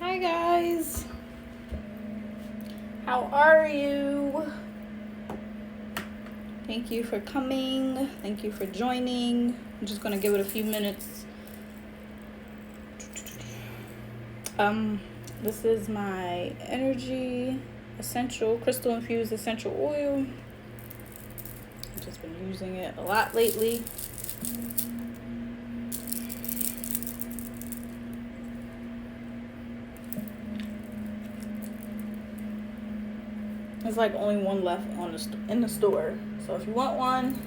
Hi guys, how are you? Thank you for coming. Thank you for joining. I'm just gonna give it a few minutes. This is my energy essential crystal infused essential oil. I've just been using it a lot lately. There's like only one left in the store, so if you want one,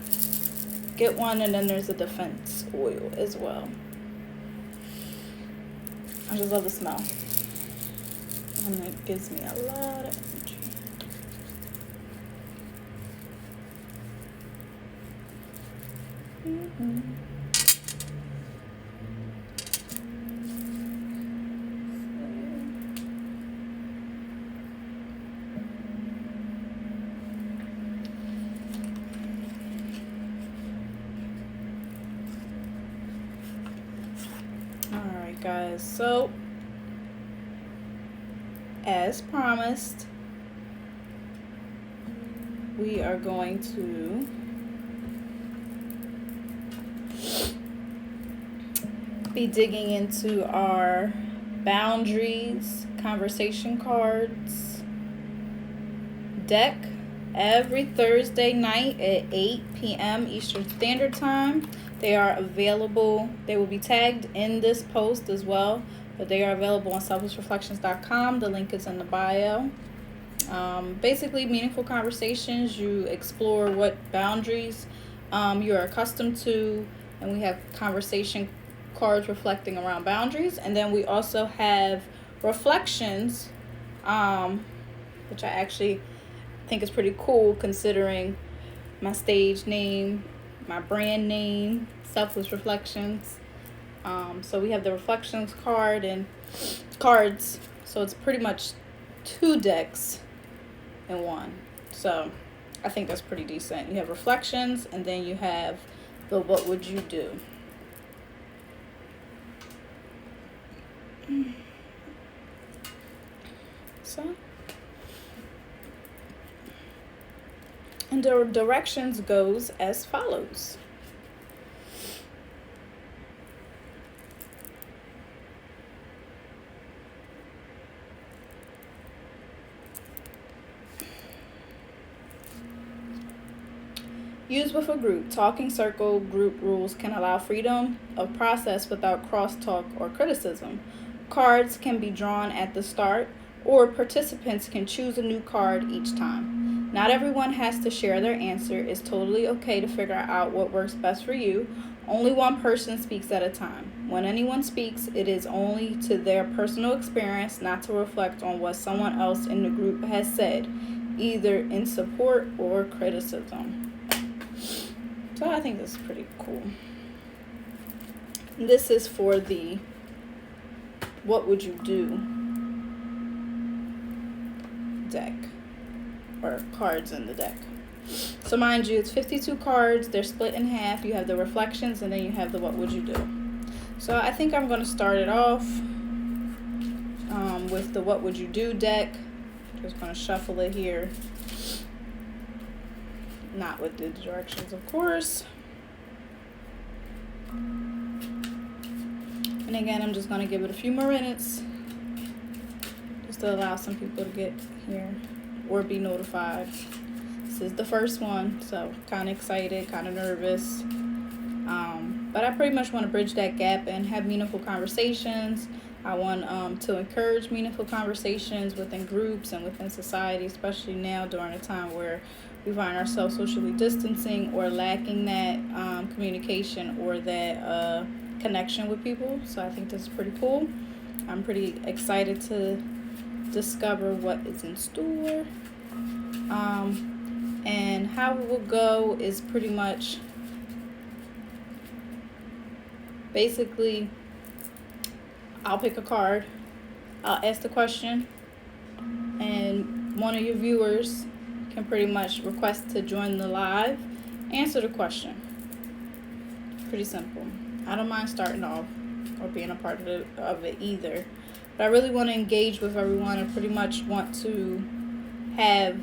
get one. And then there's a defense oil as well. I just love the smell, and it gives me a lot of energy. Alright guys, so as promised, we are going to be digging into our boundaries conversation cards deck every Thursday night at 8 p.m. Eastern Standard Time. They are available. They will be tagged in this post as well, but they are available on SelflessReflections.com. The link is in the bio. Basically, meaningful conversations. You explore what boundaries you're accustomed to, and we have conversation cards reflecting around boundaries. And then we also have reflections, which I actually think is pretty cool considering my stage name, my brand name, Selfless Reflections. So we have the reflections card and cards, so it's pretty much 2 decks in one. So I think that's pretty decent. You have reflections, and then you have the what would you do. So, and the directions goes as follows. Use with a group. Talking circle group rules can allow freedom of process without crosstalk or criticism. Cards can be drawn at the start, or participants can choose a new card each time. Not everyone has to share their answer. It's totally okay to figure out what works best for you. Only one person speaks at a time. When anyone speaks, it is only to their personal experience, not to reflect on what someone else in the group has said, either in support or criticism. So I think this is pretty cool. This is for the what would you do deck, or cards in the deck. So mind you, it's 52 cards. They're split in half. You have the reflections, and then you have the what would you do. So I think I'm going to start it off with the what would you do deck. Just going to shuffle it here. Not with the directions, of course. And again, I'm just going to give it a few more minutes just to allow some people to get here or be notified. This is the first one, so kind of excited, kind of nervous. But I pretty much want to bridge that gap and have meaningful conversations. I want to encourage meaningful conversations within groups and within society, especially now during a time where we find ourselves socially distancing or lacking that communication or that connection with people. So I think this is pretty cool. I'm pretty excited to discover what is in store. And how it will go is pretty much basically I'll pick a card, I'll ask the question, and one of your viewers can pretty much request to join the live, answer the question. Pretty simple. I don't mind starting off or being a part of it either. But I really want to engage with everyone and pretty much want to have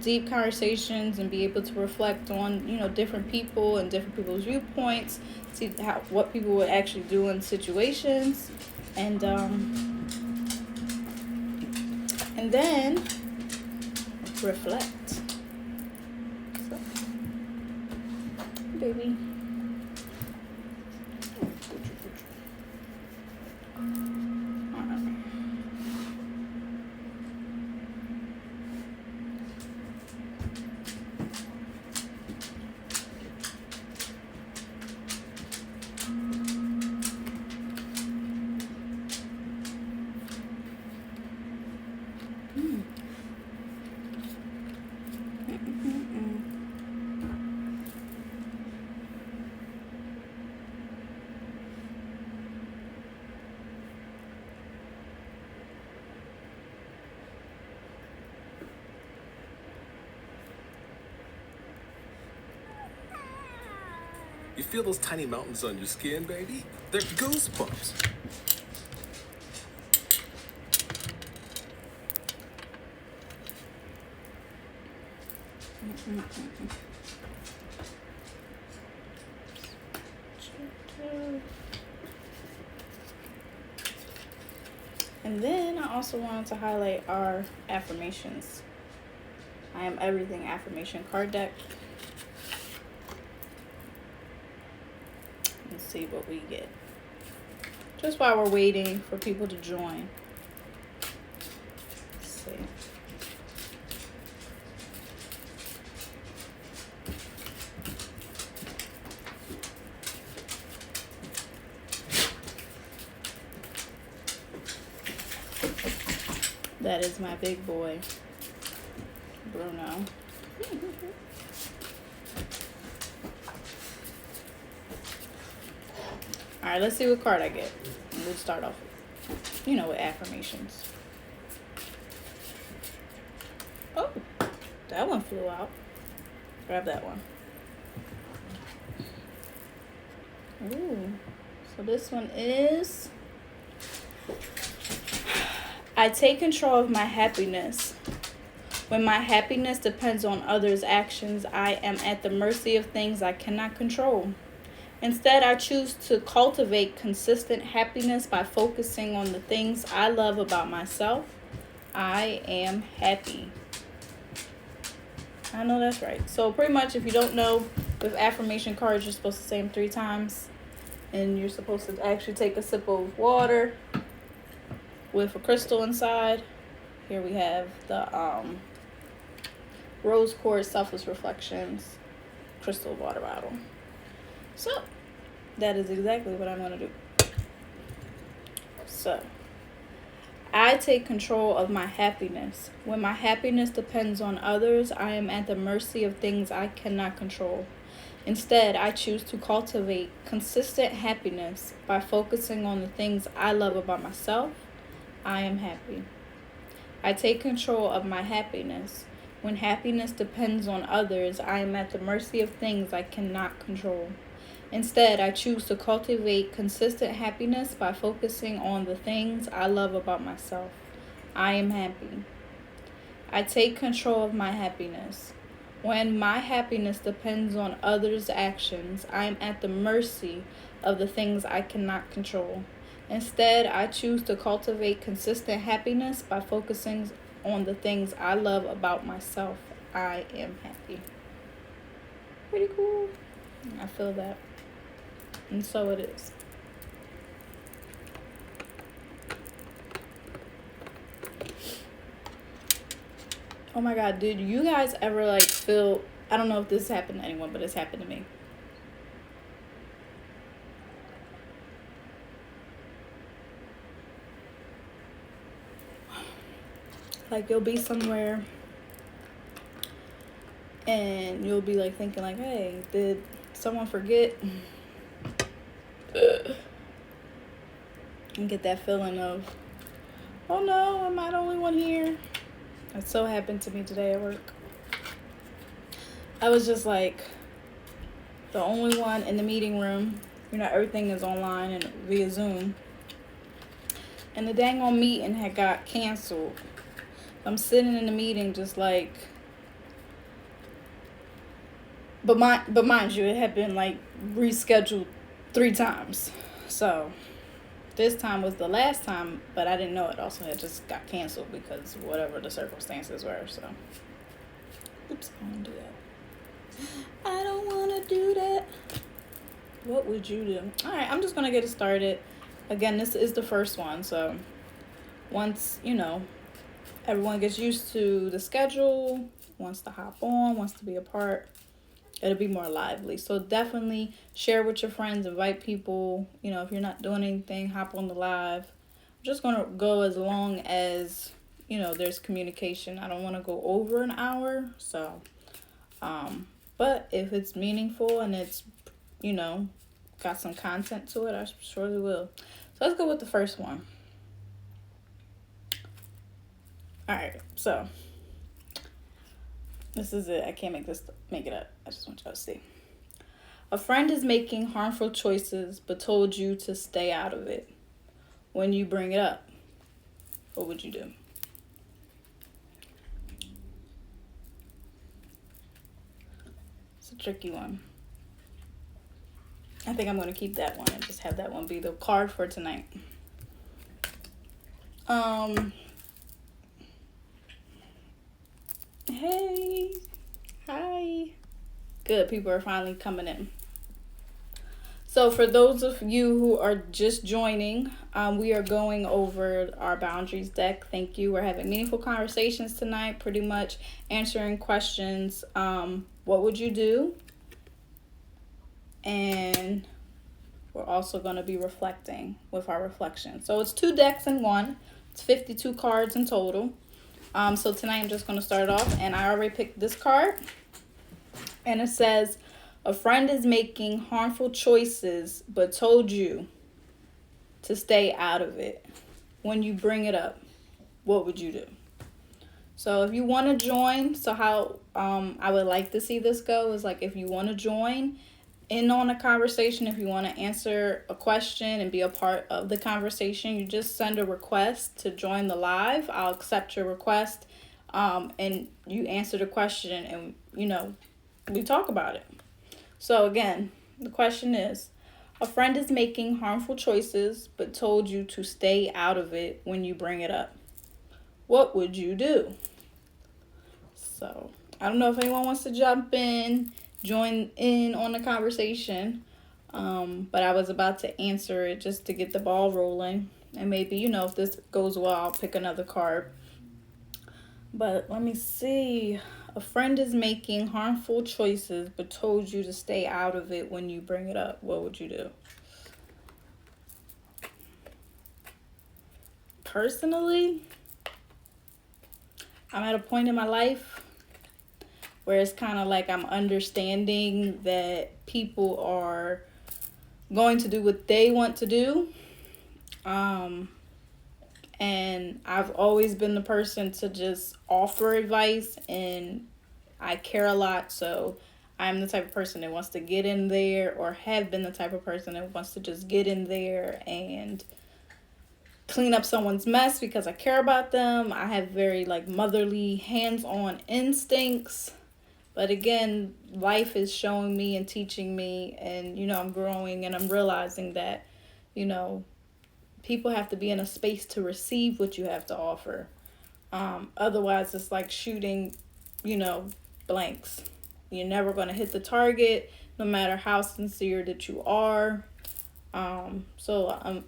deep conversations and be able to reflect on, you know, different people and different people's viewpoints, see what people would actually do in situations, and then reflect. So, baby. You feel those tiny mountains on your skin, baby? They're goosebumps. And then I also wanted to highlight our affirmations. I Am Everything affirmation card deck. Let's see what we get. Just while we're waiting for people to join. Let's see. That is my big boy, Bruno. All right, let's see what card I get. And we'll start off, you know, with affirmations. Oh, that one flew out. Grab that one. Ooh, so this one is, I take control of my happiness. When my happiness depends on others' actions, I am at the mercy of things I cannot control. Instead, I choose to cultivate consistent happiness by focusing on the things I love about myself. I am happy. I know that's right. So pretty much, if you don't know, with affirmation cards, you're supposed to say them 3 times. And you're supposed to actually take a sip of water with a crystal inside. Here we have the rose quartz Selfless Reflections crystal water bottle. So that is exactly what I'm going to do. So I take control of my happiness. When my happiness depends on others, I am at the mercy of things I cannot control. Instead, I choose to cultivate consistent happiness by focusing on the things I love about myself. I am happy. I take control of my happiness. When happiness depends on others, I am at the mercy of things I cannot control. Instead, I choose to cultivate consistent happiness by focusing on the things I love about myself. I am happy. I take control of my happiness. When my happiness depends on others' actions, I am at the mercy of the things I cannot control. Instead, I choose to cultivate consistent happiness by focusing on the things I love about myself. I am happy. Pretty cool. I feel that. And so it is. Oh my God, did you guys ever like feel, I don't know if this happened to anyone, but it's happened to me. Like you'll be somewhere and you'll be like thinking like, hey, did someone forget? And get that feeling of, oh no, am I the only one here? That so happened to me today at work. I was just like the only one in the meeting room. You know, everything is online and via Zoom. and the dang on meeting had got canceled. I'm sitting in the meeting just like, but mind you, it had been like rescheduled 3 times. So this time was the last time, but I didn't know it also had just got canceled because whatever the circumstances were. So, oops, I don't do that. I don't want to do that. What would you do? All right, I'm just gonna get it started. Again, this is the first one, so once everyone gets used to the schedule, wants to hop on, wants to be a part, it'll be more lively. So definitely share with your friends, invite people. If you're not doing anything, hop on the live. I'm just gonna go as long as there's communication. I don't want to go over an hour. So but if it's meaningful and it's got some content to it, I surely will. So let's go with the first one. All right, so this is it. I can't make it up. I just want y'all to see. A friend is making harmful choices but told you to stay out of it. When you bring it up, what would you do? It's a tricky one. I think I'm going to keep that one and just have that one be the card for tonight. Hey. Hi. Good. People are finally coming in. So for those of you who are just joining, we are going over our boundaries deck. Thank you. We're having meaningful conversations tonight, pretty much answering questions. What would you do? And we're also going to be reflecting with our reflection. So it's 2 decks in one. It's 52 cards in total. So tonight I'm just going to start off, and I already picked this card. And it says, a friend is making harmful choices but told you to stay out of it. When you bring it up, what would you do? So if you want to join, so how I would like to see this go is like, if you want to join in on a conversation, if you want to answer a question and be a part of the conversation, you just send a request to join the live. I'll accept your request, and you answer the question, and we talk about it. So again, the question is, a friend is making harmful choices but told you to stay out of it when you bring it up. What would you do? So I don't know if anyone wants to jump in, join in on the conversation, but I was about to answer it just to get the ball rolling. And maybe, if this goes well, I'll pick another card. But let me see. A friend is making harmful choices but told you to stay out of it when you bring it up. What would you do? Personally, I'm at a point in my life where it's kind of like I'm understanding that people are going to do what they want to do. And I've always been the person to just offer advice, and I care a lot. So I'm the type of person that wants to get in there, or have been the type of person that wants to just get in there and clean up someone's mess because I care about them. I have very motherly hands-on instincts. But again, life is showing me and teaching me, and I'm growing, and I'm realizing that people have to be in a space to receive what you have to offer. Otherwise, it's like shooting, blanks. You're never going to hit the target, no matter how sincere that you are. So I'm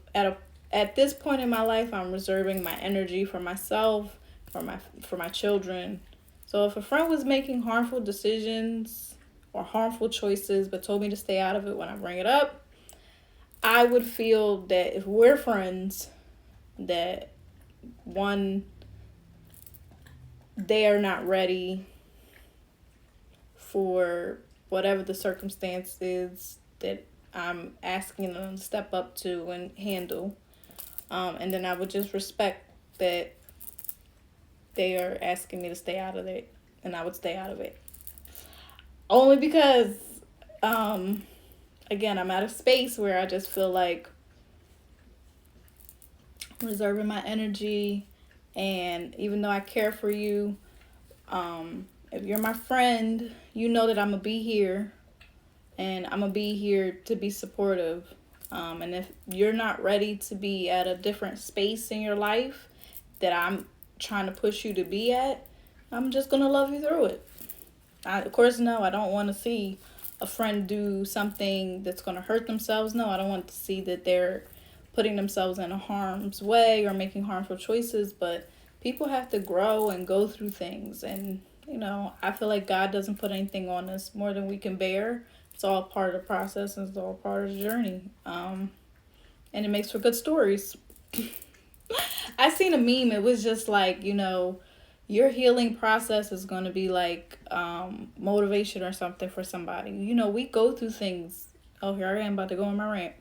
at this point in my life, I'm reserving my energy for myself, for my children. So if a friend was making harmful decisions or harmful choices but told me to stay out of it when I bring it up, I would feel that if we're friends, that one, they are not ready for whatever the circumstance is that I'm asking them to step up to and handle. And then I would just respect that they are asking me to stay out of it, and I would stay out of it. Only because, again, I'm at a space where I just feel like reserving my energy. And even though I care for you, if you're my friend, you know that I'm going to be here. And I'm going to be here to be supportive. And if you're not ready to be at a different space in your life that I'm trying to push you to be at, I'm just going to love you through it. Of course, no, I don't want to see a friend do something that's going to hurt themselves. No, I don't want to see that they're putting themselves in harm's way or making harmful choices. But people have to grow and go through things. And, I feel like God doesn't put anything on us more than we can bear. It's all part of the process and it's all part of the journey. And it makes for good stories. I seen a meme. It was just like, your healing process is going to be like motivation or something for somebody. We go through things. Oh, here I am about to go on my rant.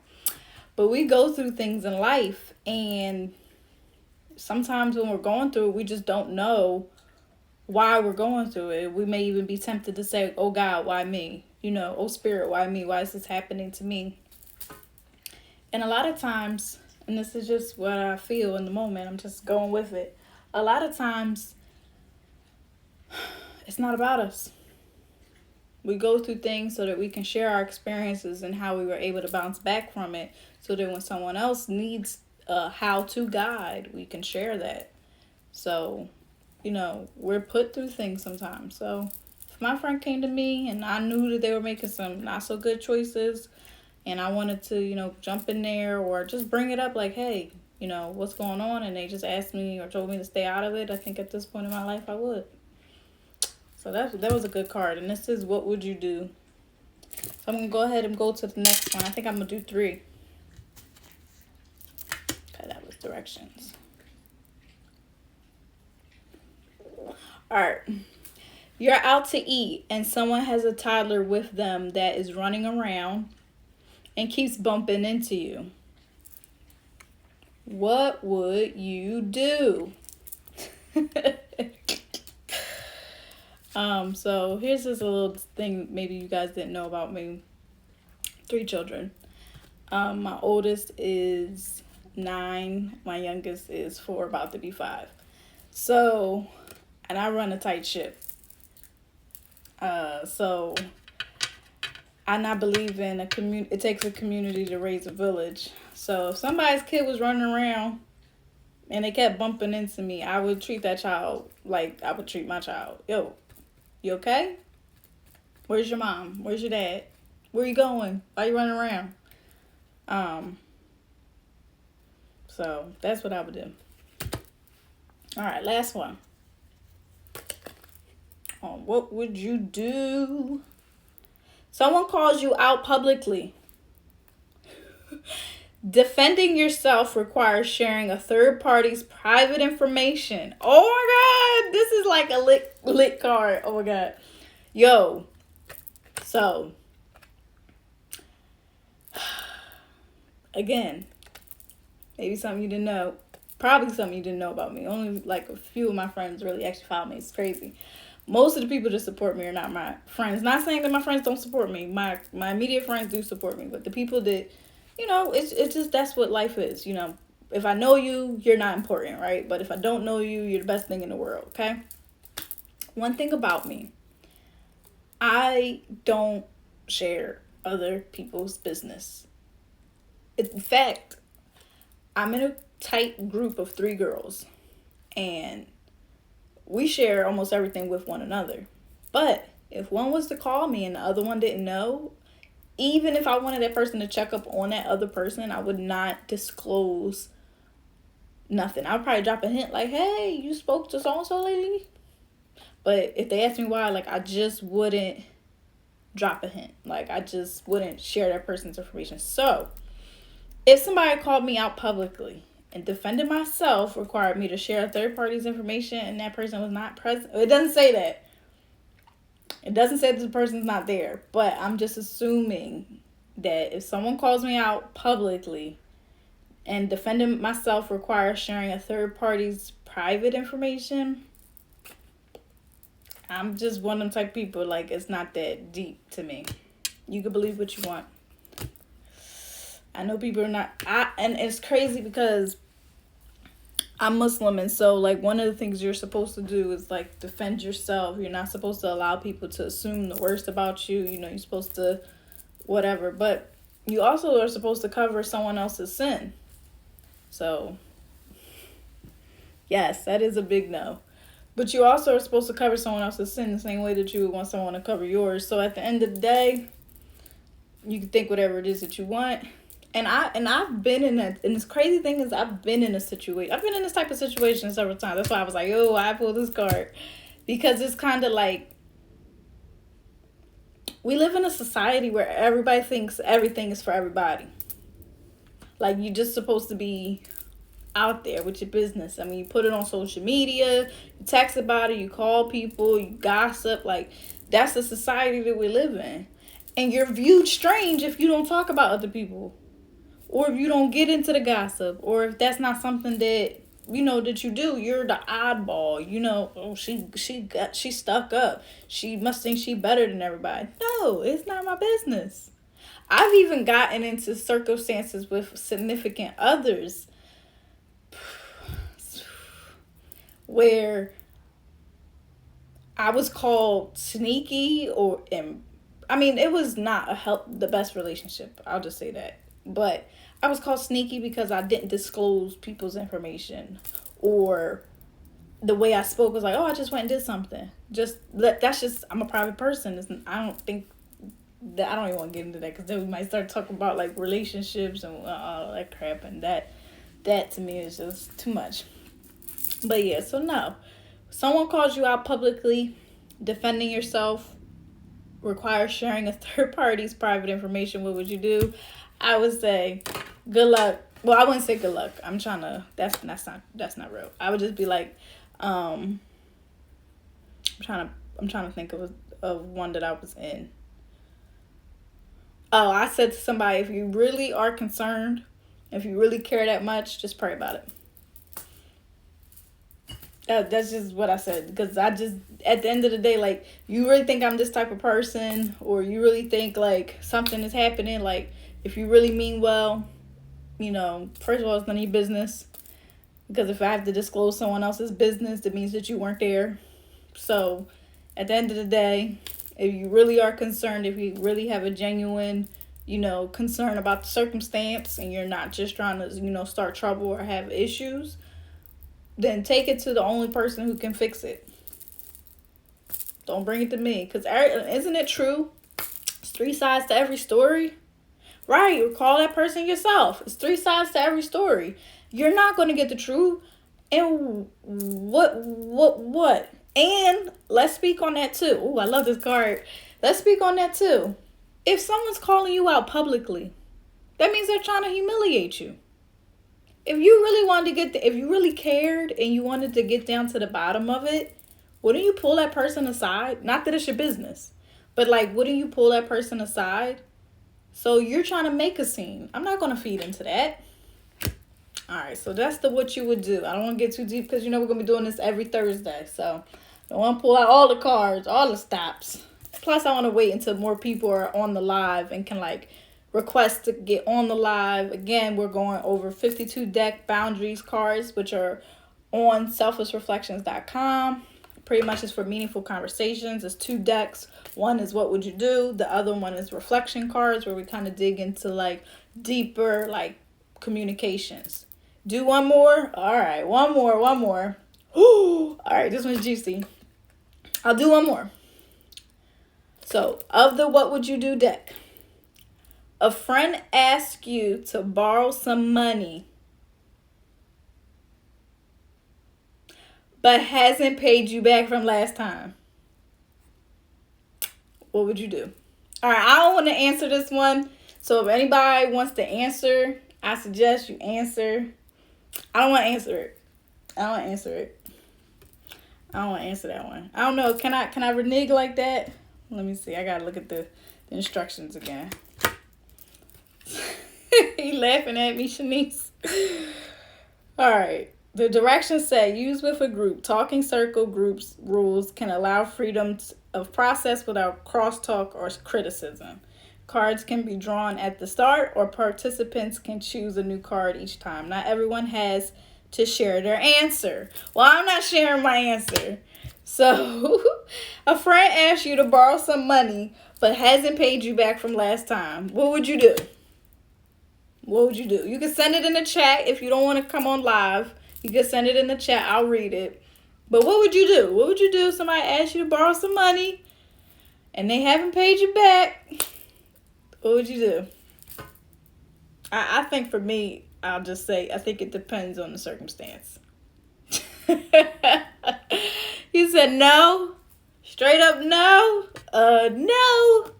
But we go through things in life. And sometimes when we're going through it, we just don't know why we're going through it. We may even be tempted to say, oh God, why me? Oh Spirit, why me? Why is this happening to me? And a lot of times, and this is just what I feel in the moment, I'm just going with it. A lot of times, it's not about us. We go through things so that we can share our experiences and how we were able to bounce back from it, so that when someone else needs a how-to guide, we can share that. So, we're put through things sometimes. So if my friend came to me and I knew that they were making some not so good choices and I wanted to, jump in there or just bring it up like, hey, what's going on? And they just asked me or told me to stay out of it. I think at this point in my life, I would. So that was a good card. And this is what would you do? So I'm going to go ahead and go to the next one. I think I'm going to do 3. Okay, that was directions. All right. You're out to eat and someone has a toddler with them that is running around and keeps bumping into you. What would you do? So here's just a little thing maybe you guys didn't know about me. 3 children. My oldest is 9. My youngest is 4, about to be 5. So, and I run a tight ship. So I not believe in a community. It takes a community to raise a village. So if somebody's kid was running around and they kept bumping into me, I would treat that child like I would treat my child. Yo, you okay? Where's your mom? Where's your dad? Where you going? Why you running around? So that's what I would do. All right, last one. What would you do? Someone calls you out publicly. Defending yourself requires sharing a third party's private information. Oh my God, this is like a lit card. Oh my God. Yo, so again, maybe something you didn't know. Probably something you didn't know about me. Only like a few of my friends really actually follow me. It's crazy. Most of the people that support me are not my friends. Not saying that my friends don't support me. My immediate friends do support me. But the people that, it's just that's what life is. If I know you, you're not important, right? But if I don't know you, you're the best thing in the world, okay? One thing about me, I don't share other people's business. In fact, I'm in a tight group of 3 girls. And we share almost everything with one another. But if one was to call me and the other one didn't know, even if I wanted that person to check up on that other person, I would not disclose nothing. I would probably drop a hint like, hey, you spoke to so-and-so lately? But if they asked me why, I just wouldn't drop a hint. I just wouldn't share that person's information. So if somebody called me out publicly and defending myself required me to share a third party's information and that person was not present. It doesn't say that. It doesn't say that the person's not there. But I'm just assuming that if someone calls me out publicly and defending myself requires sharing a third party's private information, I'm just one of them type of people, it's not that deep to me. You can believe what you want. I know people are not, and it's crazy because I'm Muslim, and so like one of the things you're supposed to do is like defend yourself. You're not supposed to allow people to assume the worst about you. You know, you're supposed to whatever, but you also are supposed to cover someone else's sin. So, yes, that is a big no. But you also are supposed to cover someone else's sin the same way that you would want someone to cover yours. So at the end of the day, you can think whatever it is that you want. And I've been in that, and this crazy thing is I've been in a situation. I've been in this type of situation several times. That's why I was like, oh, I pulled this card. Because it's kind of like we live in a society where everybody thinks everything is for everybody. Like, you're just supposed to be out there with your business. I mean, you put it on social media, you text about it, you call people, you gossip. Like, that's the society that we live in. And you're viewed strange if you don't talk about other people, or if you don't get into the gossip, or if that's not something that you know that you do. You're the oddball. You know, oh, she stuck up. She must think she better than everybody. No, it's not my business. I've even gotten into circumstances with significant others where I was called sneaky, I mean, it was not the best relationship. I'll just say that. But I was called sneaky because I didn't disclose people's information, or the way I spoke was like, oh, I just went and did something. I'm a private person. I don't think that, I don't even want to get into that, because then we might start talking about like relationships and all that crap, and that to me is just too much. But yeah, so no. Someone calls you out publicly, defending yourself requires sharing a third party's private information. What would you do? I would say, good luck. Well, I wouldn't say good luck. That's not real. I would just be like, I'm trying to think of one that I was in. Oh, I said to somebody, if you really are concerned, if you really care that much, just pray about it. That's just what I said, because at the end of the day, like, you really think I'm this type of person, or you really think like something is happening, like, if you really mean well, you know, first of all, it's none of your business, because if I have to disclose someone else's business, that means that you weren't there. So at the end of the day, if you really are concerned, if you really have a genuine, you know, concern about the circumstance, and you're not just trying to, you know, start trouble or have issues, then take it to the only person who can fix it. Don't bring it to me. Because isn't it true? It's 3 sides to every story. Right, you call that person yourself. It's 3 sides to every story. You're not going to get the truth. And what? And let's speak on that too. Oh, I love this card. Let's speak on that too. If someone's calling you out publicly, that means they're trying to humiliate you. If you really wanted to if you really cared and you wanted to get down to the bottom of it, wouldn't you pull that person aside? Not that it's your business, but like, wouldn't you pull that person aside? So you're trying to make a scene. I'm not going to feed into that. All right, so that's what you would do. I don't want to get too deep, because you know we're going to be doing this every Thursday. So I want to pull out all the cards, all the stops. Plus, I want to wait until more people are on the live and can like request to get on the live. Again, we're going over 52 deck boundaries cards, which are on SelflessReflections.com. Pretty much is for meaningful conversations. It's 2 decks. One is what would you do? The other one is reflection cards, where we kind of dig into like deeper like communications. Do one more? All right, one more. All right, this one's juicy. I'll do one more. So, of the what would you do deck, a friend asks you to borrow some money but hasn't paid you back from last time. What would you do? All right, I don't want to answer this one. So if anybody wants to answer, I suggest you answer. I don't want to answer it. I don't want to answer that one. I don't know. Can I renege like that? Let me see. I got to look at the instructions again. He laughing at me, Shanice. All right. The directions say, use with a group. Talking circle groups rules can allow freedom of process without crosstalk or criticism. Cards can be drawn at the start, or participants can choose a new card each time. Not everyone has to share their answer. Well, I'm not sharing my answer. So, a friend asks you to borrow some money but hasn't paid you back from last time. What would you do? What would you do? You can send it in the chat if you don't want to come on live. You can send it in the chat. I'll read it. But what would you do? What would you do if somebody asked you to borrow some money and they haven't paid you back? What would you do? I think for me, I'll just say, I think it depends on the circumstance. You said no? Straight up no? No.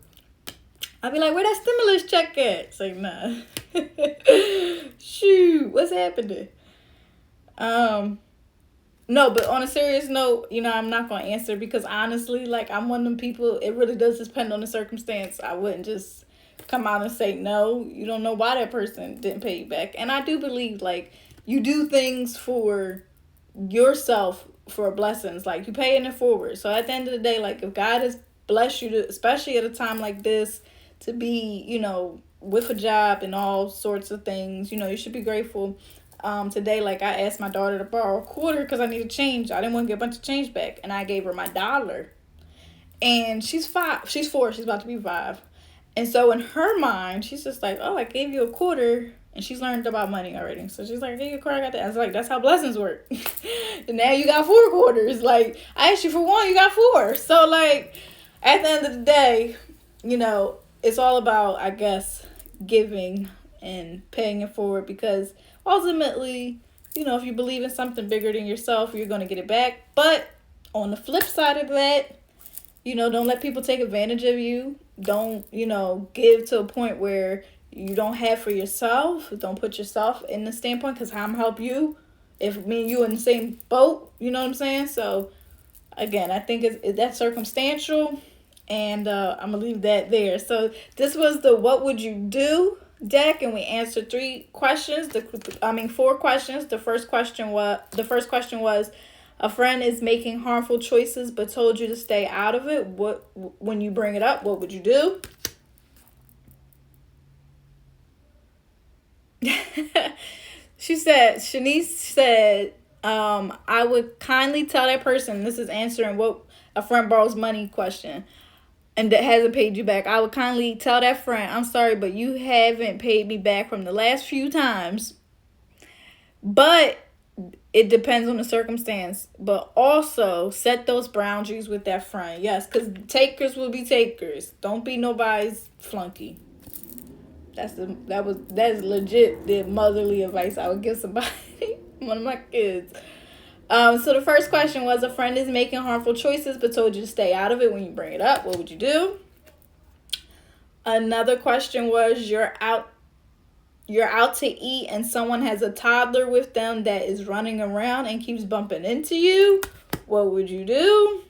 I'll be like, where that stimulus check at? It's like, nah. Shoot, what's happening? No, but on a serious note, I'm not going to answer because honestly, like, I'm one of them people, it really does depend on the circumstance. I wouldn't just come out and say no. You don't know why that person didn't pay you back. And I do believe, like, you do things for yourself for blessings. Like, you paying it forward. So at the end of the day, like, if God has blessed you to, especially at a time like this, to be, with a job and all sorts of things, you should be grateful. Today, like, I asked my daughter to borrow a quarter because I needed change. I didn't want to get a bunch of change back. And I gave her my $1. And she's 4. She's about to be 5. And so in her mind, she's just like, oh, I gave you a quarter. And she's learned about money already. So she's like, I gave you a quarter, I got that. I was like, that's how blessings work. And now you got 4 quarters. Like, I asked you for 1, you got 4. So, like, at the end of the day, it's all about, I guess, giving and paying it forward, because ultimately, if you believe in something bigger than yourself, you're going to get it back. But on the flip side of that, don't let people take advantage of you. Don't, give to a point where you don't have for yourself. Don't put yourself in the standpoint, because I'm help you if me and you in the same boat. You know what I'm saying? So, again, I think that's circumstantial. And I'm going to leave that there. So this was the what would you do deck, and we answered 4 questions. The first question was a friend is making harmful choices but told you to stay out of it. When you bring it up, what would you do? Shanice said, I would kindly tell that person, this is answering what a friend borrows money question, and that hasn't paid you back. I would kindly tell that friend, I'm sorry, but you haven't paid me back from the last few times. But it depends on the circumstance. But also set those boundaries with that friend. Yes, because takers will be takers. Don't be nobody's flunky. That is legit the motherly advice I would give somebody, one of my kids. So the first question was, a friend is making harmful choices but told you to stay out of it. When you bring it up, what would you do? Another question was, you're out to eat and someone has a toddler with them that is running around and keeps bumping into you. What would you do?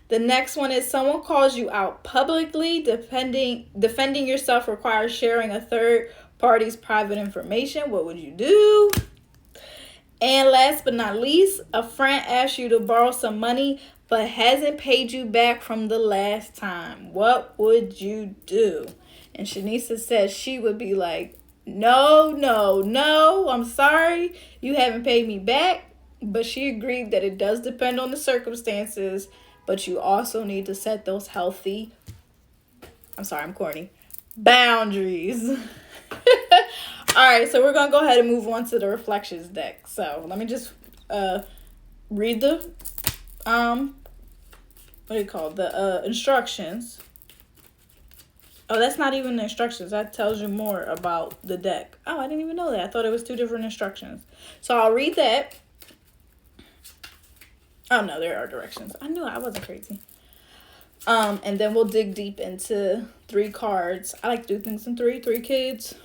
The next one is, someone calls you out publicly. Defending yourself requires sharing a third party's private information. What would you do? And last but not least, a friend asks you to borrow some money but hasn't paid you back from the last time. What would you do? And Shanisa says she would be like, no, I'm sorry, you haven't paid me back. But she agreed that it does depend on the circumstances, but you also need to set those healthy, I'm corny, boundaries. All right, so we're going to go ahead and move on to the reflections deck. So let me just read the, the instructions. Oh, that's not even the instructions. That tells you more about the deck. Oh, I didn't even know that. I thought it was 2 different instructions. So I'll read that. Oh, no, there are directions. I knew I wasn't crazy. And then we'll dig deep into 3 cards. I like to do things in 3 kids.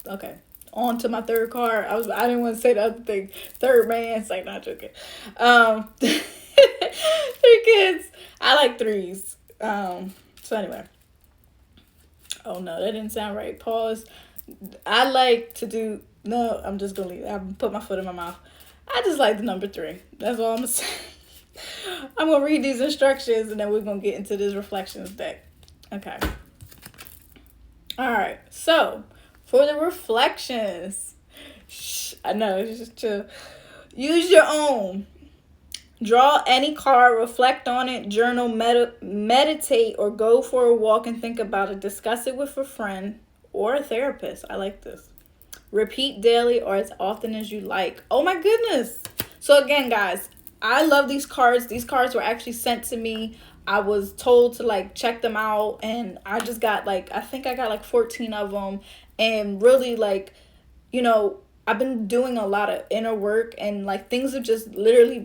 Okay, on to my 3rd card. I didn't want to say the other thing. 3rd man. It's like, not joking. 3 kids. I like 3s. So anyway. Oh no, that didn't sound right. Pause. I like to do. No, I'm just gonna leave. I put my foot in my mouth. I just like the number 3. That's all I'm gonna say. I'm gonna read these instructions and then we're gonna get into this reflections deck. Okay. All right. So for the reflections, I know, it's just chill. Use your own. Draw any card, reflect on it, journal, meditate, or go for a walk and think about it. Discuss it with a friend or a therapist. I like this. Repeat daily or as often as you like. Oh my goodness. So again, guys, I love these cards. These cards were actually sent to me. I was told to like check them out, and I just got like, I think I got like 14 of them, and really like, you know, I've been doing a lot of inner work, and like things have just literally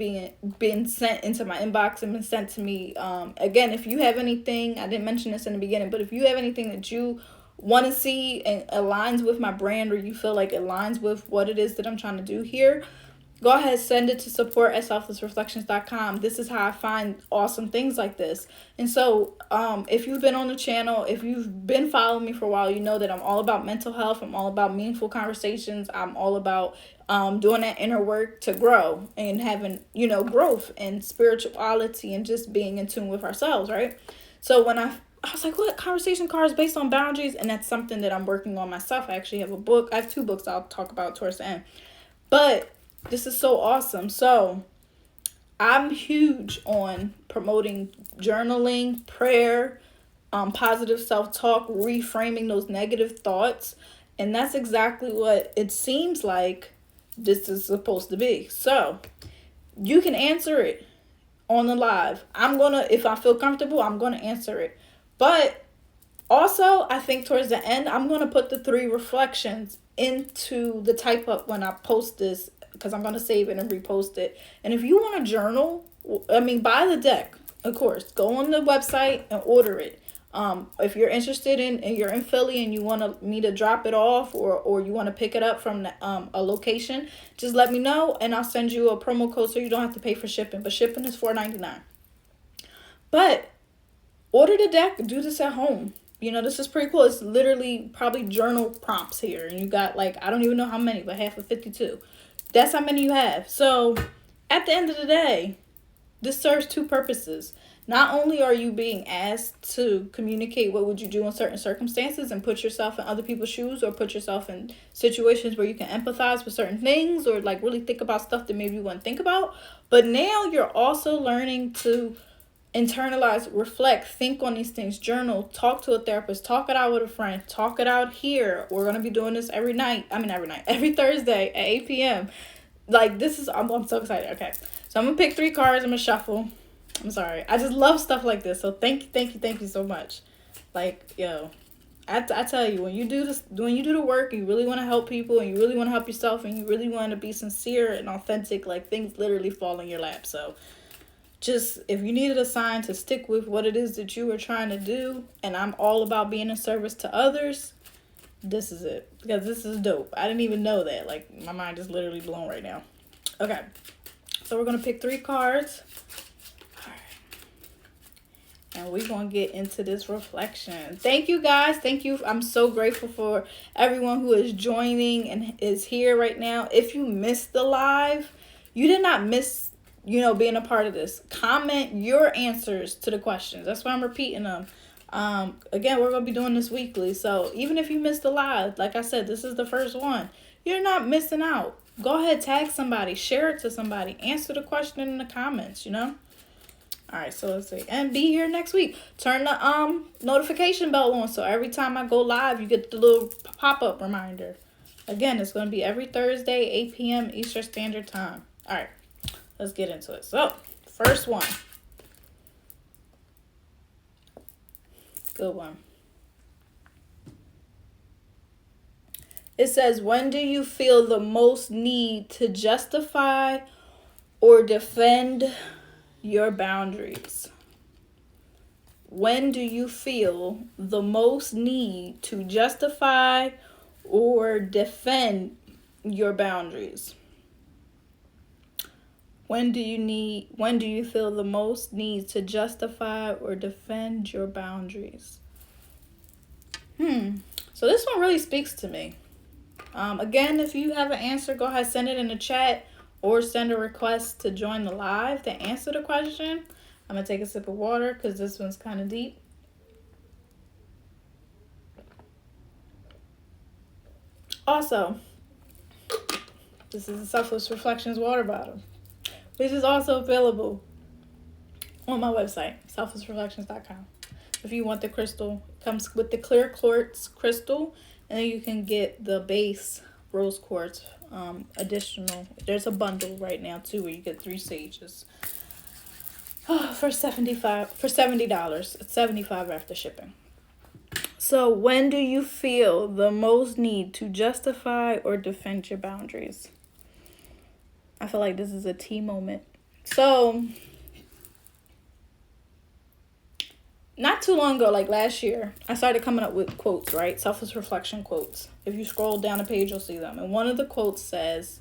been sent into my inbox and been sent to me. Again, if you have anything, I didn't mention this in the beginning, but if you have anything that you want to see and aligns with my brand, or you feel like it aligns with what it is that I'm trying to do here, go ahead, send it to support@selflessreflections.com. This is how I find awesome things like this. And so if you've been on the channel, if you've been following me for a while, you know that I'm all about mental health. I'm all about meaningful conversations. I'm all about doing that inner work to grow and having, you know, growth and spirituality and just being in tune with ourselves, right? So when I was like, what, conversation cards based on boundaries? And that's something that I'm working on myself. I actually have a book. I have 2 books I'll talk about towards the end. But this is so awesome. So I'm huge on promoting journaling, prayer, positive self-talk, reframing those negative thoughts. And that's exactly what it seems like this is supposed to be. So you can answer it on the live. If I feel comfortable, I'm gonna answer it. But also, I think towards the end, I'm going to put the 3 reflections into the type up when I post this, because I'm going to save it and repost it. And if you want to journal, I mean, buy the deck, of course. Go on the website and order it. If you're interested and you're in Philly and you want me to drop it off, or you want to pick it up from a location, just let me know and I'll send you a promo code so you don't have to pay for shipping. But shipping is $4.99. But order the deck, do this at home. You know, this is pretty cool. It's literally probably journal prompts here. And you got like, I don't even know how many, but half of 52. That's how many you have. So at the end of the day, this serves 2 purposes. Not only are you being asked to communicate what would you do in certain circumstances and put yourself in other people's shoes, or put yourself in situations where you can empathize with certain things, or like really think about stuff that maybe you wouldn't think about. But now you're also learning to internalize, reflect, think on these things, journal, talk to a therapist, talk it out with a friend, talk it out here. We're going to be doing this every Thursday at 8 p.m. Like, this is, I'm so excited. Okay. So I'm going to pick 3 cards. I'm going to shuffle. I'm sorry. I just love stuff like this. So thank you so much. Like, yo, I tell you, when you do the work, you really want to help people, and you really want to help yourself, and you really want to be sincere and authentic, like, things literally fall in your lap. So just, if you needed a sign to stick with what it is that you were trying to do, and I'm all about being a service to others, this is it. Because this is dope. I didn't even know that. Like, my mind is literally blown right now. Okay. So we're going to pick 3 cards. All right. And we're going to get into this reflection. Thank you, guys. Thank you. I'm so grateful for everyone who is joining and is here right now. If you missed the live, you did not miss, you know, being a part of this. Comment your answers to the questions. That's why I'm repeating them. Again, we're going to be doing this weekly. So even if you missed the live, like I said, this is the first one. You're not missing out. Go ahead, tag somebody, share it to somebody, answer the question in the comments, you know? All right, so let's see. And be here next week. Turn the notification bell on, so every time I go live, you get the little pop-up reminder. Again, it's going to be every Thursday, 8 p.m. Eastern Standard Time. All right. Let's get into it. So, first one. Good one. It says, when do you feel the most need to justify or defend your boundaries? When do you feel the most need to justify or defend your boundaries? When do you feel the most need to justify or defend your boundaries? So this one really speaks to me. Again, if you have an answer, go ahead, send it in the chat, or send a request to join the live to answer the question. I'm going to take a sip of water because this one's kind of deep. Also, This is a Selfless Reflections water bottle, which is also available on my website, SelflessReflections.com. If you want the crystal, it comes with the clear quartz crystal, and then you can get the base rose quartz additional. There's a bundle right now too where you get 3 sages. For $70. It's $75 after shipping. So when do you feel the most need to justify or defend your boundaries? I feel like this is a T moment. So not too long ago, like last year, I started coming up with quotes, right? Selfless reflection quotes. If you scroll down the page, you'll see them. And one of the quotes says,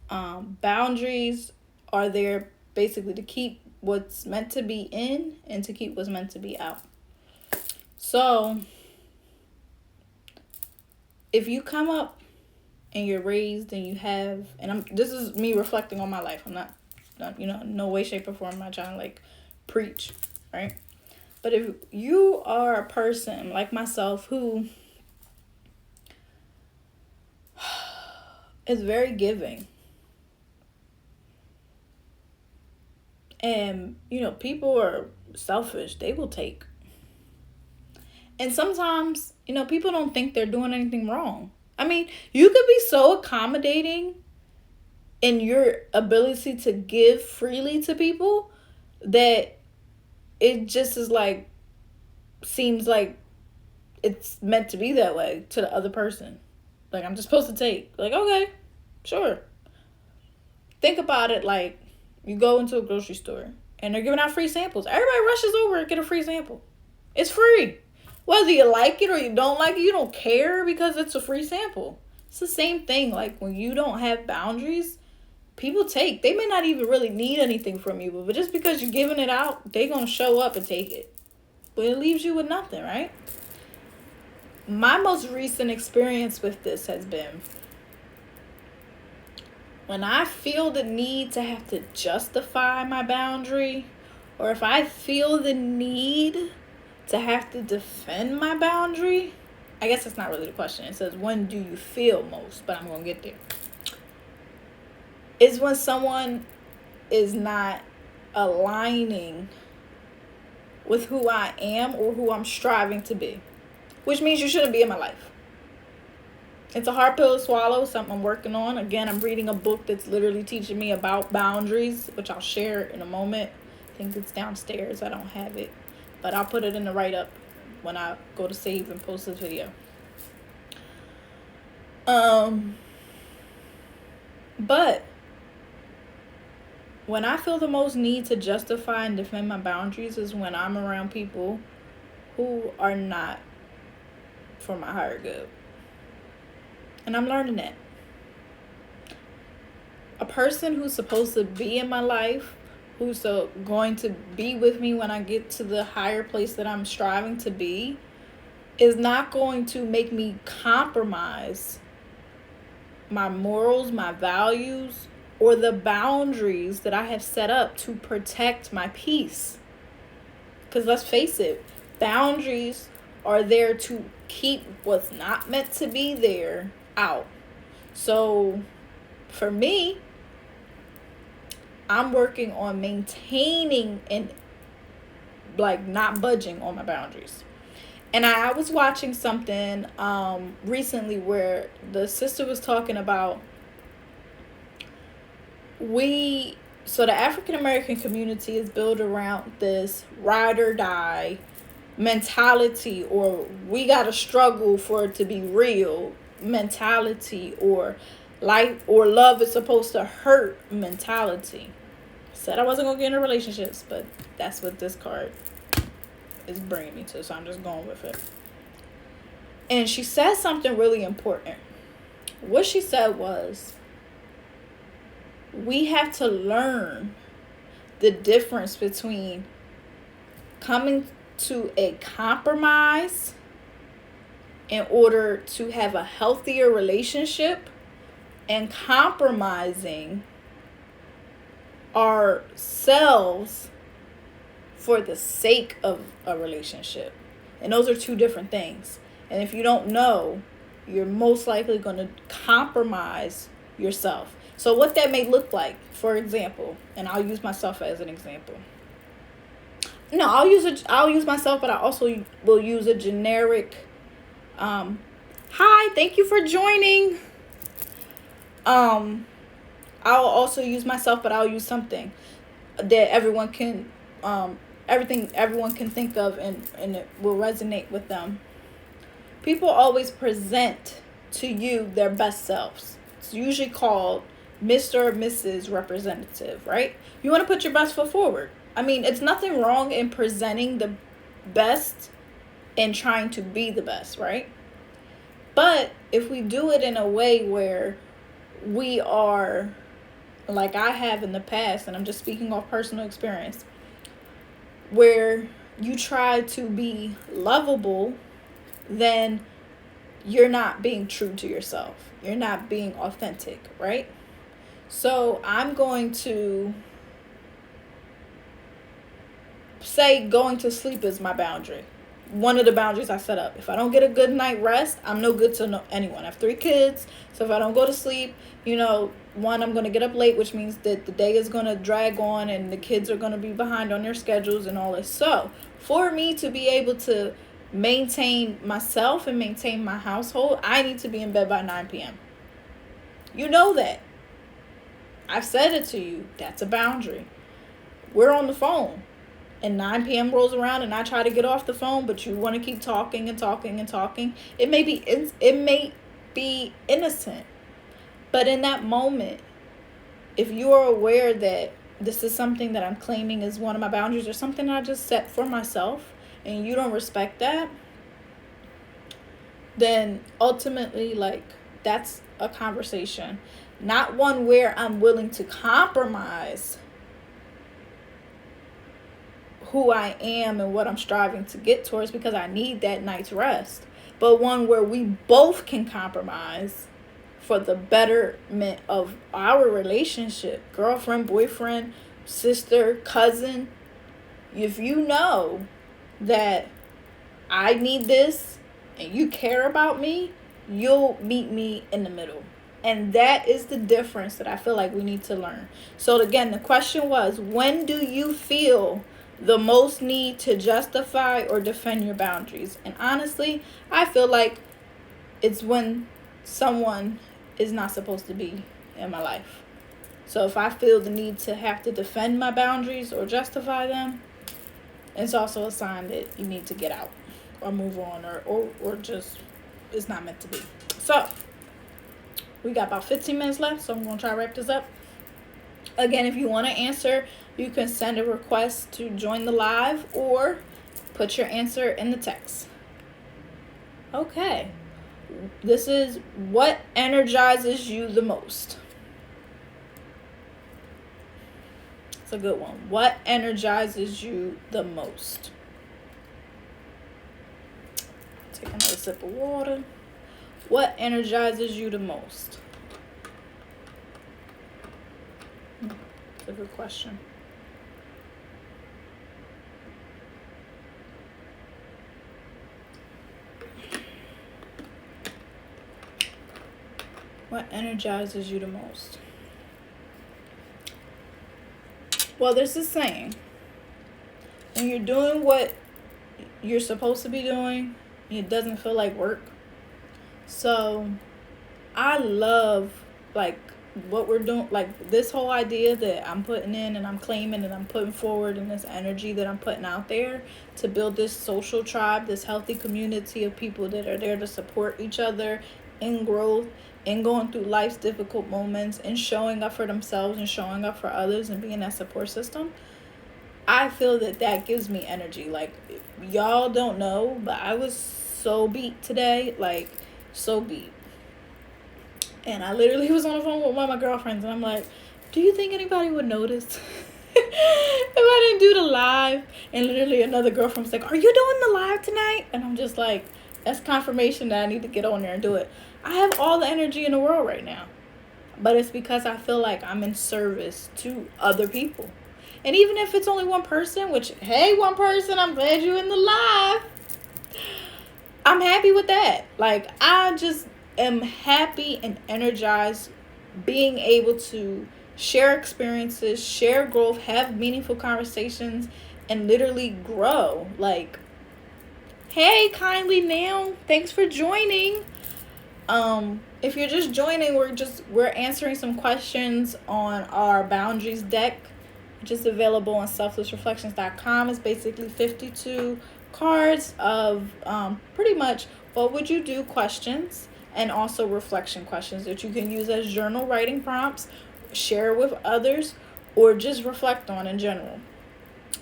boundaries are there basically to keep what's meant to be in and to keep what's meant to be out. So if you come up and you're raised and you have, and this is me reflecting on my life. I'm not no way, shape, or form am I trying to like preach, right? But if you are a person like myself who is very giving, and people are selfish, they will take. And sometimes, people don't think they're doing anything wrong. I mean, you could be so accommodating in your ability to give freely to people that it just is like, seems like it's meant to be that way to the other person. Like, I'm just supposed to take. Like, okay, sure. Think about it like you go into a grocery store and they're giving out free samples. Everybody rushes over and get a free sample. It's free. Whether you like it or you don't like it, you don't care because it's a free sample. It's the same thing. Like when you don't have boundaries, people take. They may not even really need anything from you, but just because you're giving it out, they're going to show up and take it. But it leaves you with nothing, right? My most recent experience with this has been when I feel the need to have to justify my boundary, or if I feel the need to have to defend my boundary. I guess that's not really the question. It says, when do you feel most? But I'm going to get there. It's when someone is not aligning with who I am or who I'm striving to be, which means you shouldn't be in my life. It's a hard pill to swallow, something I'm working on. Again, I'm reading a book that's literally teaching me about boundaries, which I'll share in a moment. I think it's downstairs. I don't have it, but I'll put it in the write-up when I go to save and post this video. But when I feel the most need to justify and defend my boundaries is when I'm around people who are not for my higher good. And I'm learning that. A person who's supposed to be in my life, who's going to be with me when I get to the higher place that I'm striving to be, is not going to make me compromise my morals, my values, or the boundaries that I have set up to protect my peace. Because let's face it, boundaries are there to keep what's not meant to be there out. So for me, I'm working on maintaining and like not budging on my boundaries. And I was watching something recently where the sister was talking about so the African American community is built around this ride or die mentality, or we gotta struggle for it to be real mentality, or life or love is supposed to hurt mentality. Said I wasn't gonna get into relationships, but that's what this card is bringing me to, so I'm just going with it. And she said something really important. What she said was, we have to learn the difference between coming to a compromise in order to have a healthier relationship and compromising ourselves for the sake of a relationship. And those are two different things. And if you don't know, you're most likely going to compromise yourself. So what that may look like, for example, and I'll use myself as an example. No, I'll use myself, but I also will use a generic hi, thank you for joining. I'll also use myself, but I'll use something that everyone can everyone can think of, and it will resonate with them. People always present to you their best selves. It's usually called Mr. or Mrs. Representative, right? You want to put your best foot forward. I mean, it's nothing wrong in presenting the best and trying to be the best, right? But if we do it in a way where we are, like I have in the past, and I'm just speaking off personal experience, where you try to be lovable, then you're not being true to yourself. You're not being authentic, right? So I'm going to say going to sleep is my boundary. One of the boundaries I set up. If I don't get a good night rest, I'm no good to anyone. I have 3 kids, so if I don't go to sleep, one, I'm going to get up late, which means that the day is going to drag on and the kids are going to be behind on their schedules and all this. So for me to be able to maintain myself and maintain my household, I need to be in bed by 9 p.m. You know that. I've said it to you. That's a boundary. We're on the phone and 9 p.m. rolls around and I try to get off the phone, but you want to keep talking and talking and talking. It may be innocent, but in that moment, if you are aware that this is something that I'm claiming is one of my boundaries or something I just set for myself, and you don't respect that, then ultimately, that's a conversation. Not one where I'm willing to compromise who I am and what I'm striving to get towards because I need that night's rest. But one where we both can compromise for the betterment of our relationship. Girlfriend, boyfriend, sister, cousin. If you know that I need this and you care about me, you'll meet me in the middle. And that is the difference that I feel like we need to learn. So again, the question was, when do you feel the most need to justify or defend your boundaries? And honestly, I feel like it's when someone is not supposed to be in my life. So if I feel the need to have to defend my boundaries or justify them, it's also a sign that you need to get out or move on or just it's not meant to be. So we got about 15 minutes left, so I'm going to try to wrap this up. Again, if you want to answer, you can send a request to join the live or put your answer in the text. Okay. This is what energizes you the most. It's a good one. What energizes you the most? Take another sip of water. What energizes you the most? It's a good question. What energizes you the most? Well, there's this saying. When you're doing what you're supposed to be doing, it doesn't feel like work. So I love what we're doing, this whole idea that I'm putting in and I'm claiming and I'm putting forward, and this energy that I'm putting out there to build this social tribe, this healthy community of people that are there to support each other in growth and going through life's difficult moments and showing up for themselves and showing up for others and being that support system. I feel that gives me energy. Y'all don't know, but I was so beat today, so beat. And I literally was on the phone with one of my girlfriends, and I'm like, do you think anybody would notice if I didn't do the live? And literally another girlfriend was like, are you doing the live tonight? And I'm just like, that's confirmation that I need to get on there and do it. I have all the energy in the world right now, but it's because I feel like I'm in service to other people. And even if it's only one person, which, hey, one person, I'm glad you're in the live. I'm happy with that. I just am happy and energized being able to share experiences, share growth, have meaningful conversations, and literally grow. Like, hey, kindly now, thanks for joining. If you're just joining, we're answering some questions on our boundaries deck, which is available on SelflessReflections.com. It's basically 52 cards of pretty much what would you do questions, and also reflection questions that you can use as journal writing prompts, share with others, or just reflect on in general.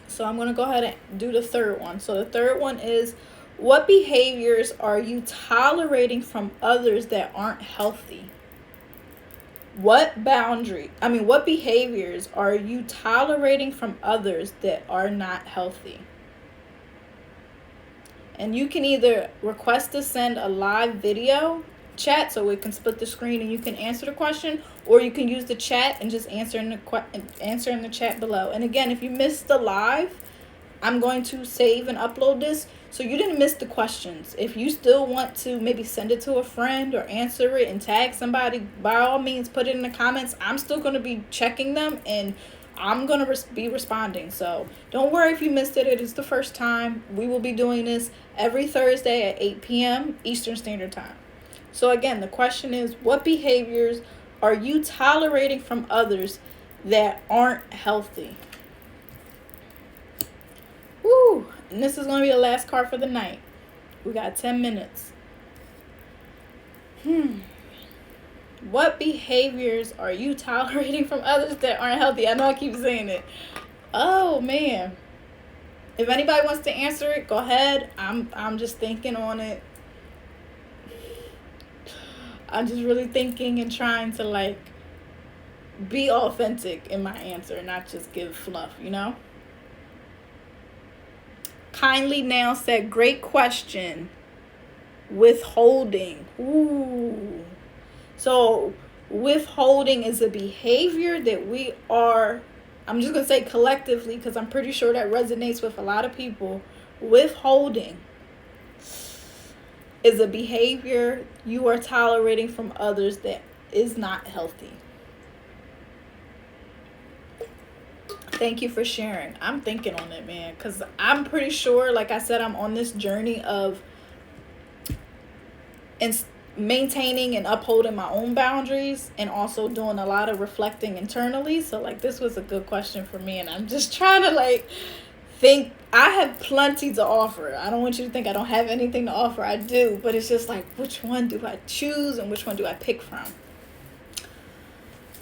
So I'm going to go ahead and do the third one. So the third one is, what behaviors are you tolerating from others that aren't healthy? What behaviors are you tolerating from others that are not healthy? And you can either request to send a live video chat so we can split the screen and you can answer the question, or you can use the chat and just answer in the chat below. And again, if you missed the live, I'm going to save and upload this so you didn't miss the questions. If you still want to maybe send it to a friend or answer it and tag somebody, by all means put it in the comments. I'm still going to be checking them and I'm going to be responding. So don't worry if you missed it. It is the first time. We will be doing this every Thursday at 8 p.m. Eastern Standard Time. So again, the question is, what behaviors are you tolerating from others that aren't healthy? Woo! And this is going to be the last card for the night. We got 10 minutes. What behaviors are you tolerating from others that aren't healthy? I know I keep saying it. Oh, man. If anybody wants to answer it, go ahead. I'm just thinking on it. I'm just really thinking and trying to, like, be authentic in my answer, not just give fluff, you know? Kindly now said, great question. Withholding. Ooh. So withholding is a behavior that we are, I'm just going to say collectively because I'm pretty sure that resonates with a lot of people. Withholding is a behavior you are tolerating from others that is not healthy. Thank you for sharing. I'm thinking on it, man, because I'm pretty sure, like I said, I'm on this journey of maintaining and upholding my own boundaries and also doing a lot of reflecting internally. So, like, this was a good question for me, and I'm just trying to, like, think. I have plenty to offer. I don't want you to think I don't have anything to offer. I do, but it's just like, which one do I choose and which one do I pick from?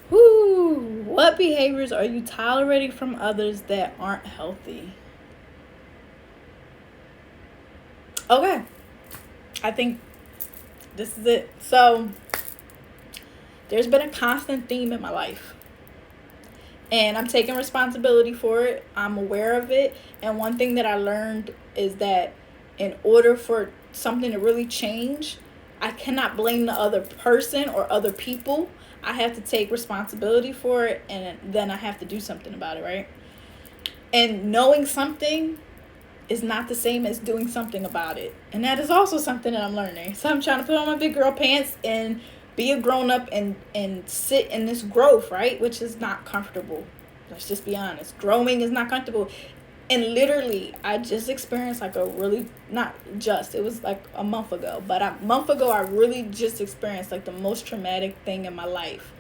Whoo! What behaviors are you tolerating from others that aren't healthy? Okay. I think this is it. So, there's been a constant theme in my life. And I'm taking responsibility for it. I'm aware of it. And one thing that I learned is that in order for something to really change, I cannot blame the other person or other people. I have to take responsibility for it, and then I have to do something about it, right? And knowing something is not the same as doing something about it. And that is also something that I'm learning. So I'm trying to put on my big girl pants and be a grown-up and sit in this growth, right? Which is not comfortable. Let's just be honest. Growing is not comfortable. And literally, I just experienced like a really, not just, it was like a month ago. But a month ago, I really just experienced like the most traumatic thing in my life.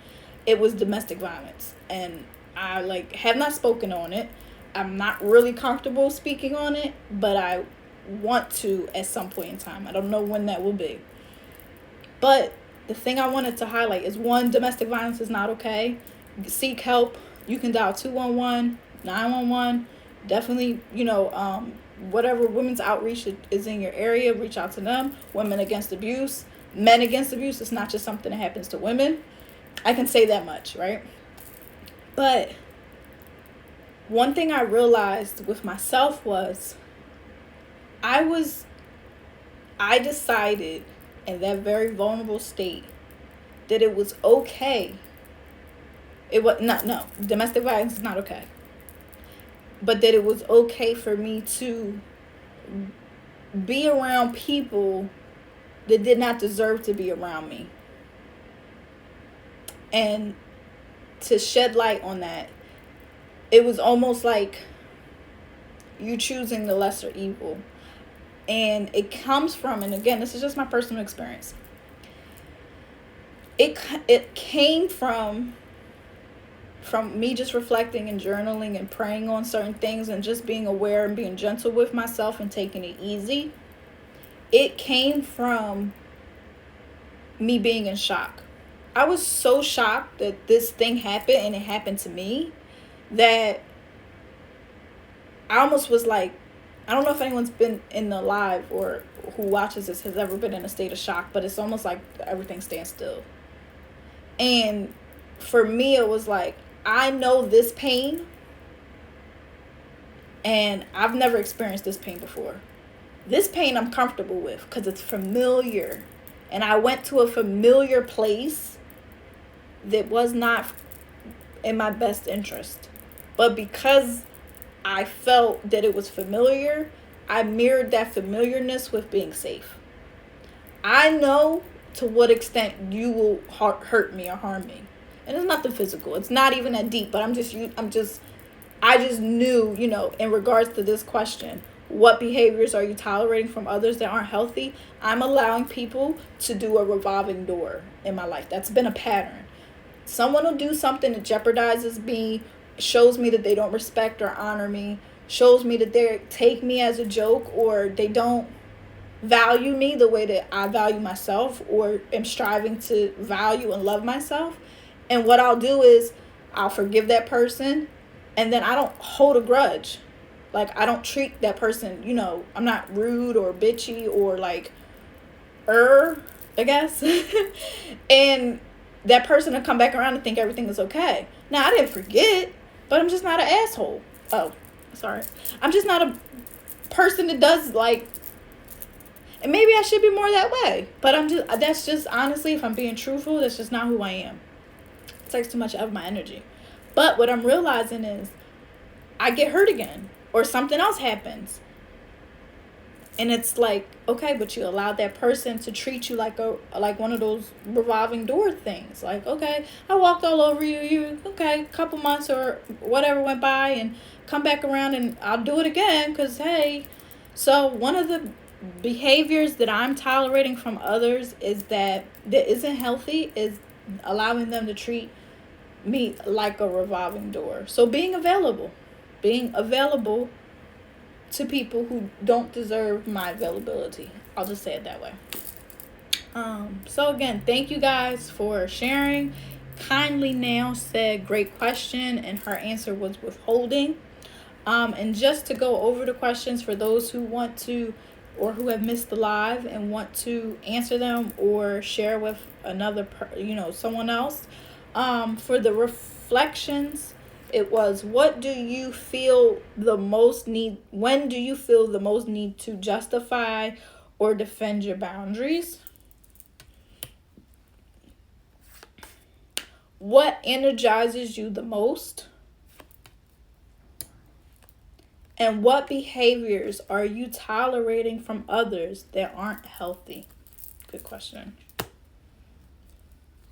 It was domestic violence. And I like have not spoken on it. I'm not really comfortable speaking on it, but I want to at some point in time. I don't know when that will be. But the thing I wanted to highlight is, one, domestic violence is not okay. Seek help. You can dial 211, 911. Definitely, whatever women's outreach is in your area, reach out to them. Women against abuse, men against abuse. It's not just something that happens to women. I can say that much, right? But one thing I realized with myself was I decided in that very vulnerable state that it was okay. It was not, no, domestic violence is not okay. But that it was okay for me to be around people that did not deserve to be around me. And to shed light on that, it was almost like you choosing the lesser evil. And it comes from, and again, this is just my personal experience. It came from me just reflecting and journaling and praying on certain things and just being aware and being gentle with myself and taking it easy. It came from me being in shock. I was so shocked that this thing happened, and it happened to me, that I almost was like, I don't know if anyone's been in the live or who watches this has ever been in a state of shock, but it's almost like everything stands still. And for me, it was like, I know this pain, and I've never experienced this pain before. This pain I'm comfortable with because it's familiar. And I went to a familiar place that was not in my best interest. But because I felt that it was familiar, I mirrored that familiarness with being safe. I know to what extent you will hurt me or harm me. And it's nothing physical. It's not even that deep, but I just knew, in regards to this question, what behaviors are you tolerating from others that aren't healthy? I'm allowing people to do a revolving door in my life. That's been a pattern. Someone will do something that jeopardizes me, shows me that they don't respect or honor me, shows me that they take me as a joke, or they don't value me the way that I value myself or am striving to value and love myself. And what I'll do is I'll forgive that person, and then I don't hold a grudge. Like, I don't treat that person, I'm not rude or bitchy or like, I guess. And that person will come back around and think everything is okay. Now, I didn't forget, but I'm just not an asshole. Oh, sorry. I'm just not a person that does like, and maybe I should be more that way. But that's just, honestly, if I'm being truthful, that's just not who I am. It takes too much of my energy. But what I'm realizing is I get hurt again, or something else happens. And it's like, okay, but you allowed that person to treat you like one of those revolving door things. Like, okay, I walked all over you, okay, a couple months or whatever went by, and come back around and I'll do it again because, hey. So one of the behaviors that I'm tolerating from others that isn't healthy is allowing them to treat me like a revolving door. So being available to people who don't deserve my availability. I'll just say it that way. So again, thank you guys for sharing. Kindly Now said great question, and her answer was withholding. And just to go over the questions for those who want to, or who have missed the live and want to answer them or share with someone else. For the reflections, it was, when do you feel the most need to justify or defend your boundaries? What energizes you the most? And what behaviors are you tolerating from others that aren't healthy? Good question.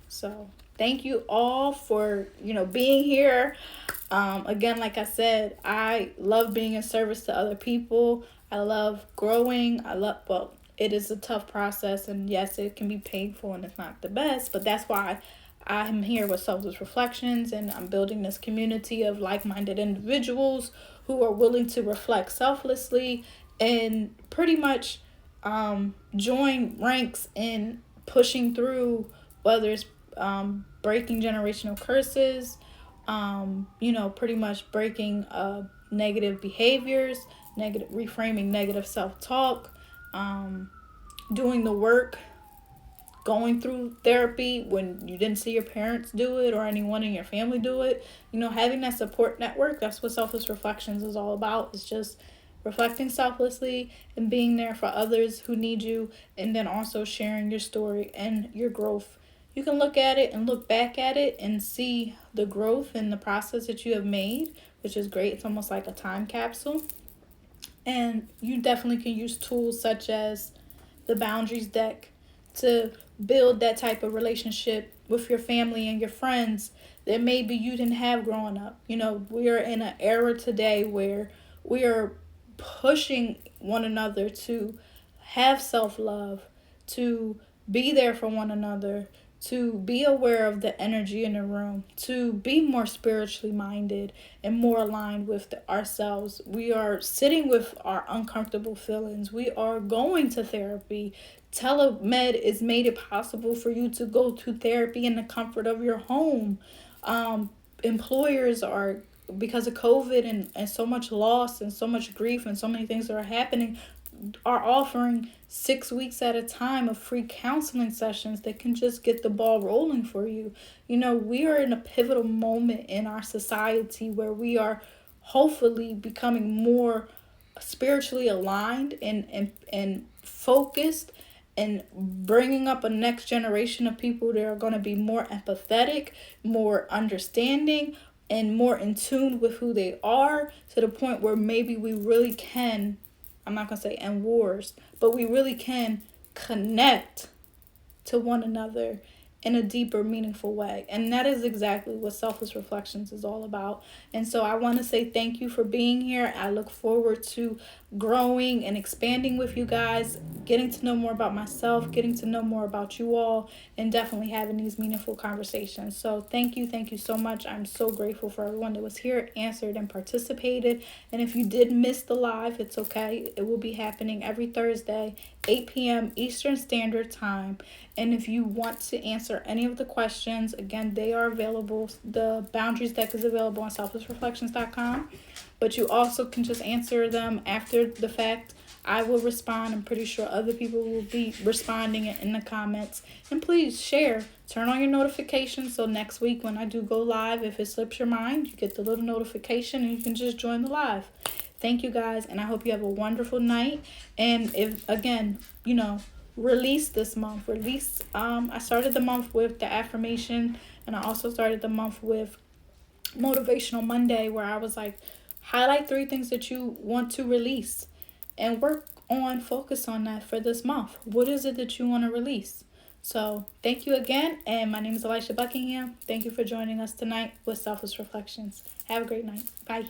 So thank you all for, being here. Again, like I said, I love being in service to other people. I love growing. It is a tough process, and yes, it can be painful and it's not the best, but that's why I'm here with Selfless Reflections, and I'm building this community of like-minded individuals who are willing to reflect selflessly and pretty much join ranks in pushing through, whether it's breaking generational curses, pretty much breaking negative behaviors, reframing negative self-talk, doing the work, going through therapy when you didn't see your parents do it or anyone in your family do it. Having that support network, that's what Selfless Reflections is all about. It's just reflecting selflessly and being there for others who need you, and then also sharing your story and your growth. You can look at it and look back at it and see the growth and the process that you have made, which is great. It's almost like a time capsule. And you definitely can use tools such as the boundaries deck to build that type of relationship with your family and your friends that maybe you didn't have growing up. You know, we are in an era today where we are pushing one another to have self love, to be there for one another, to be aware of the energy in the room, to be more spiritually minded and more aligned with ourselves. We are sitting with our uncomfortable feelings. We are going to therapy. Telemed is made it possible for you to go to therapy in the comfort of your home. Employers are, because of COVID and so much loss and so much grief and so many things that are happening, are offering 6 weeks at a time of free counseling sessions that can just get the ball rolling for you. You know, we are in a pivotal moment in our society where we are hopefully becoming more spiritually aligned and focused, and bringing up a next generation of people that are going to be more empathetic, more understanding, and more in tune with who they are, to the point where maybe we really can, I'm not going to say end wars, but we really can connect to one another in a deeper, meaningful way. And that is exactly what Selfless Reflections is all about. And so I want to say thank you for being here. I look forward to growing and expanding with you guys, getting to know more about myself, getting to know more about you all, and definitely having these meaningful conversations. So thank you so much. I'm so grateful for everyone that was here, answered, and participated. And if you did miss the live, it's okay. It will be happening every Thursday, 8 p.m. Eastern Standard Time. And if you want to answer any of the questions, again, they are available. The Boundaries deck is available on SelflessReflections.com. But you also can just answer them after the fact. I will respond. I'm pretty sure other people will be responding in the comments. And please share. Turn on your notifications so next week when I do go live, if it slips your mind, you get the little notification and you can just join the live. Thank you guys, and I hope you have a wonderful night. And if, again, release this month. I started the month with the affirmation, and I also started the month with Motivational Monday, where I was like, highlight 3 things that you want to release and focus on that for this month. What is it that you want to release? So thank you again, and my name is Elisha Buckingham. Thank you for joining us tonight with Selfless Reflections. Have a great night. Bye.